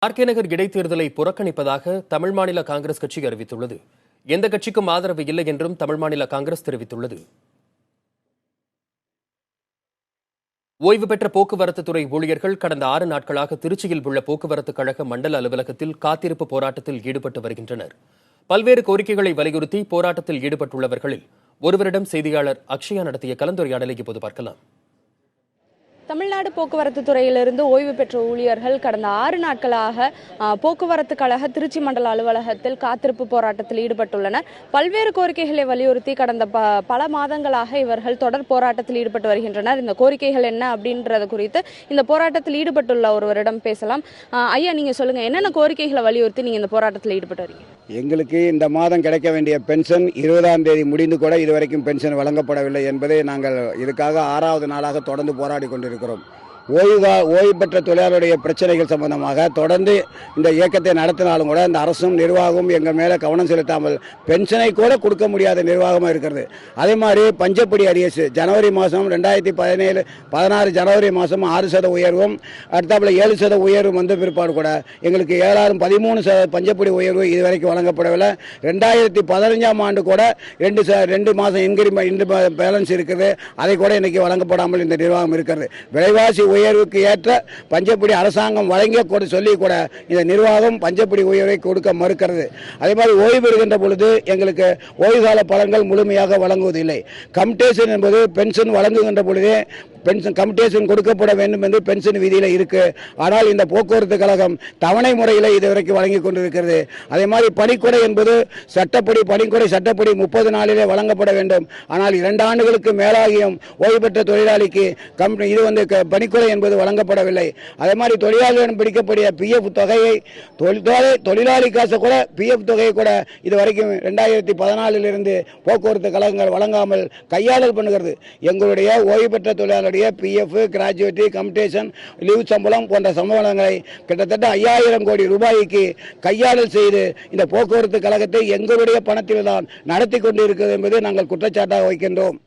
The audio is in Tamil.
ஆர்கே நகர் இடைத்தேர்தலை புறக்கணிப்பதாக தமிழ் மாநில காங்கிரஸ் கட்சி அறிவித்துள்ளது. எந்த கட்சிக்கும் ஆதரவு இல்லை என்றும் தமிழ் மாநில காங்கிரஸ் தெரிவித்துள்ளது. ஓய்வு பெற்ற போக்குவரத்து துறை ஊழியர்கள் கடந்த 6 நாட்களாக திருச்சியில் உள்ள போக்குவரத்து கழக மண்டல அலுவலகத்தில் காத்திருப்பு போராட்டத்தில் ஈடுபட்டு வருகின்றனர். பல்வேறு கோரிக்கைகளை வலியுறுத்தி போராட்டத்தில் ஈடுபட்டுள்ளவர்களில் ஒருவரிடம் செய்தியாளர் அக்ஷயா நடத்திய கலந்துரையாடலை இப்போது பார்க்கலாம். தமிழ்நாடு போக்குவரத்து துறையிலிருந்து ஓய்வு பெற்ற ஊழியர்கள் கடந்த 6 நாட்களாக போக்குவரத்து கழக திருச்சி மண்டல அலுவலகத்தில் காத்திருப்பு போராட்டத்தில் ஈடுபட்டுள்ளனர். பல்வேறு கோரிக்கைகளை வலியுறுத்தி கடந்த பல மாதங்களாக இவர்கள் தொடர் போராட்டத்தில் ஈடுபட்டு வருகின்றனர். இந்த கோரிக்கைகள் என்ன அப்படின்றது குறித்து இந்த போராட்டத்தில் ஈடுபட்டுள்ள ஒருவரிடம் பேசலாம். ஐயா, நீங்க சொல்லுங்க, என்னென்ன கோரிக்கைகளை வலியுறுத்தி நீங்க இந்த போராட்டத்தில் ஈடுபட்டு வரீங்க? எங்களுக்கு இந்த மாதம் கிடைக்க வேண்டிய பென்ஷன் 20ஆம் தேதி முடிந்து கூட இதுவரைக்கும் பென்ஷன் வழங்கப்படவில்லை என்பதை நாங்கள் இதுக்காக 6வது நாளாக தொடர்ந்து போராடி கொண்டிருக்கிறோம். ஓய்வு பெற்ற தொழிலாளருடைய பிரச்சனைகள் சம்பந்தமாக தொடர்ந்து இந்த இயக்கத்தை நடத்தினாலும் கூட இந்த அரசும் நிர்வாகமும் எங்கள் மேலே கவனம் செலுத்தாமல் பென்ஷனை கூட கொடுக்க முடியாத நிர்வாகமாக இருக்கிறது. அதே மாதிரி பஞ்சப்படி அரியஸ் ஜனவரி மாதம் 2016 ஜனவரி மாதம் 6% உயர்வும் அடுத்தாப்புல 7% உயர்வும் வந்த பிற்பாடு கூட எங்களுக்கு 13% பஞ்சப்படி உயர்வு இதுவரைக்கும் வழங்கப்படவில்லை. 2015ஆம் ஆண்டு கூட 2 மாதம் இன்கிரிமெண்ட் பேலன்ஸ் இருக்குது, அதை கூட இன்னைக்கு வழங்கப்படாமல் இந்த நிர்வாகம் இருக்கிறது. விலைவாசி உயர்வுக்கு ஏற்ற பஞ்சப்படி அரசாங்கம் வழங்கிய சொல்லி கூட இந்த நிர்வாகம் பஞ்சப்படி உயர்வை கொடுக்க மறுக்கிறது. அதே மாதிரி ஓய்வு பெறுகின்ற பொழுது எங்களுக்கு ஓய்வு கால பலன்கள் முழுமையாக வழங்குவதில்லை. கம்டேஷன் என்பது பென்ஷன் வழங்குகின்ற பொழுதே பென்ஷன் கம்டேஷன் கொடுக்கப்பட வேண்டும் என்று பென்ஷன் விதியில் இருக்கு. ஆனால் இந்த போக்குவரத்து கழகம் தவணை முறையில் இதுவரைக்கும் வழங்கி கொண்டிருக்கிறது. அதே மாதிரி பணிக்கொடை என்பது பணிக்கொடை சட்டப்படி 30 நாளிலே வழங்கப்பட வேண்டும். ஆனால் 2 ஆண்டுகளுக்கு மேலாகியும் ஓய்வு பெற்ற தொழிலாளிக்கு இது பணிக்கொடை என்பது வழங்கப்படவில்லை. அதே மாதிரி தொழிலாளர்களிடம் பிடிக்கப்படிய பிஎஃப் தொகையை தொழிலாளி காசு கூட பிஎஃப் தொகையை கூட இதுவரைக்கும் 2014 போக்குவரத்து கழகங்கள் வழங்காமல் கையாளல் பண்ணுகிறது. எங்களுடைய ஓய்வு பெற்ற தொழிலாளருடைய பிஎஃப், கிராஜுவேட்டி, கம்டேஷன், லீவ் சம்பளம் போன்ற சம்பளங்களை கிட்டத்தட்ட 5000 கோடி ரூபாய்க்கு கையாளல் செய்து இந்த போக்குவரத்து கழகத்தை எங்களுடைய பணத்தில் தான் நடத்தி கொண்டிருக்கிறது என்பதை நாங்கள் குற்றச்சாட்டாக வைக்கின்றோம்.